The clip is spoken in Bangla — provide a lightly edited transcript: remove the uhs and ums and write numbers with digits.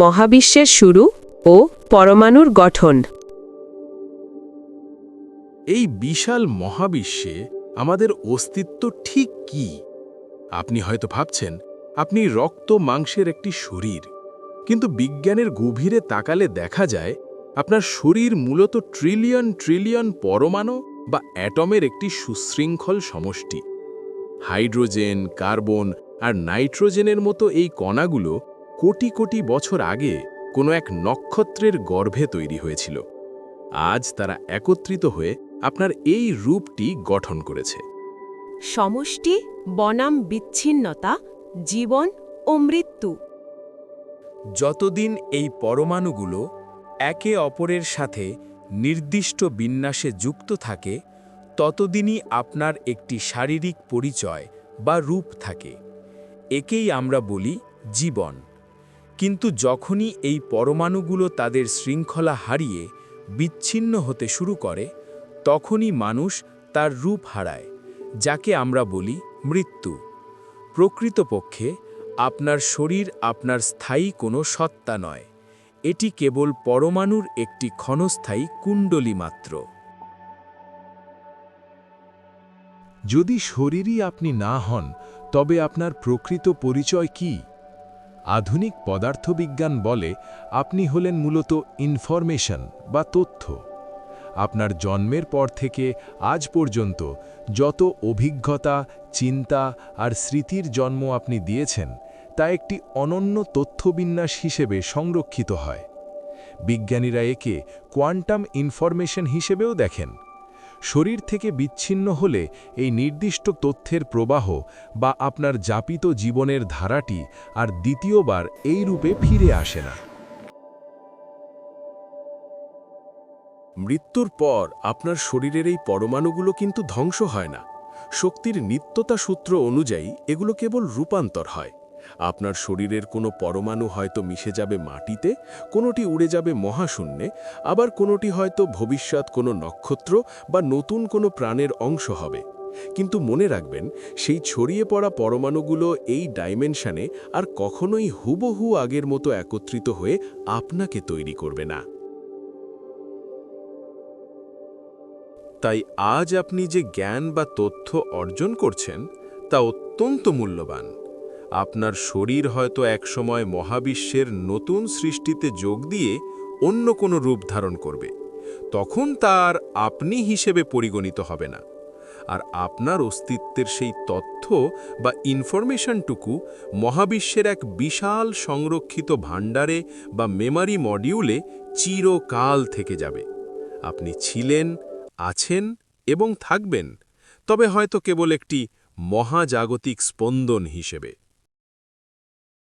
মহাবিশ্বের শুরু ও পরমাণুর গঠন। এই বিশাল মহাবিশ্বে আমাদের অস্তিত্ব ঠিক কি? আপনি হয়তো ভাবছেন আপনি রক্ত মাংসের একটি শরীর, কিন্তু বিজ্ঞানের গভীরে তাকালে দেখা যায় আপনার শরীর মূলত ট্রিলিয়ন ট্রিলিয়ন পরমাণু বা অ্যাটমের একটি সুশৃঙ্খল সমষ্টি। হাইড্রোজেন, কার্বন আর নাইট্রোজেনের মতো এই কণাগুলো কোটি কোটি বছর আগে কোনো এক নক্ষত্রের গর্ভে তৈরি হয়েছিল। আজ তারা একত্রিত হয়ে আপনার এই রূপটি গঠন করেছে। সমষ্টি বনাম বিচ্ছিন্নতা, জীবন ও মৃত্যু। যতদিন এই পরমাণুগুলো একে অপরের সাথে নির্দিষ্ট বিন্যাসে যুক্ত থাকে, ততদিনই আপনার একটি শারীরিক পরিচয় বা রূপ থাকে। একেই আমরা বলি জীবন। কিন্তু যখনই এই পরমাণুগুলো তাদের শৃঙ্খলা হারিয়ে বিচ্ছিন্ন হতে শুরু করে, তখনই মানুষ তার রূপ হারায়, যাকে আমরা বলি মৃত্যু। প্রকৃতপক্ষে আপনার শরীর আপনার স্থায়ী কোনো সত্তা নয়, এটি কেবল পরমাণুর একটি ক্ষণস্থায়ী কুণ্ডলী মাত্র। যদি শরীরই আপনি না হন, তবে আপনার প্রকৃত পরিচয় কি? আধুনিক পদার্থবিজ্ঞান বলে আপনি হলেন মূলত ইনফরমেশন বা তথ্য। আপনার জন্মের পর থেকে আজ পর্যন্ত যত অভিজ্ঞতা, চিন্তা আর স্মৃতির জন্ম আপনি দিয়েছেন, তা একটি অনন্য তথ্যবিন্যাস হিসেবে সংরক্ষিত হয়। বিজ্ঞানীরা একে কোয়ান্টাম ইনফরমেশন হিসেবেও দেখেন। শরীর থেকে বিচ্ছিন্ন হলে এই নির্দিষ্ট তথ্যের প্রবাহ বা আপনার যাপিত জীবনের ধারাটি আর দ্বিতীয়বার এই রূপে ফিরে আসে না। মৃত্যুর পর আপনার শরীরের এই পরমাণুগুলো কিন্তু ধ্বংস হয় না। শক্তির নিত্যতা সূত্র অনুযায়ী এগুলো কেবল রূপান্তর হয়। আপনার শরীরের কোনো পরমাণু হয়তো মিশে যাবে মাটিতে, কোনোটি উড়ে যাবে মহাশূন্যে, আবার কোনোটি হয়তো ভবিষ্যৎ কোনো নক্ষত্র বা নতুন কোনো প্রাণের অংশ হবে। কিন্তু মনে রাখবেন, সেই ছড়িয়ে পড়া পরমাণুগুলো এই ডাইমেনশনে আর কখনোই হুবহু আগের মতো একত্রিত হয়ে আপনাকে তৈরি করবে না। তাই আজ আপনি যে জ্ঞান বা তথ্য অর্জন করছেন, তা অত্যন্ত মূল্যবান। আপনার শরীর হয়তো একসময় মহাবিশ্বের নতুন সৃষ্টিতে যোগ দিয়ে অন্য কোনো রূপ ধারণ করবে। তখন তার আপনি হিসেবে পরিগণিত হবে না। আর আপনার অস্তিত্বের সেই তথ্য বা ইনফরমেশনটুকু মহাবিশ্বের এক বিশাল সংরক্ষিত ভাণ্ডারে বা মেমারি মডিউলে চিরকাল থেকে যাবে। আপনি ছিলেন, আছেন এবং থাকবেন, তবে হয়তো কেবল একটি মহাজাগতিক স্পন্দন হিসেবে।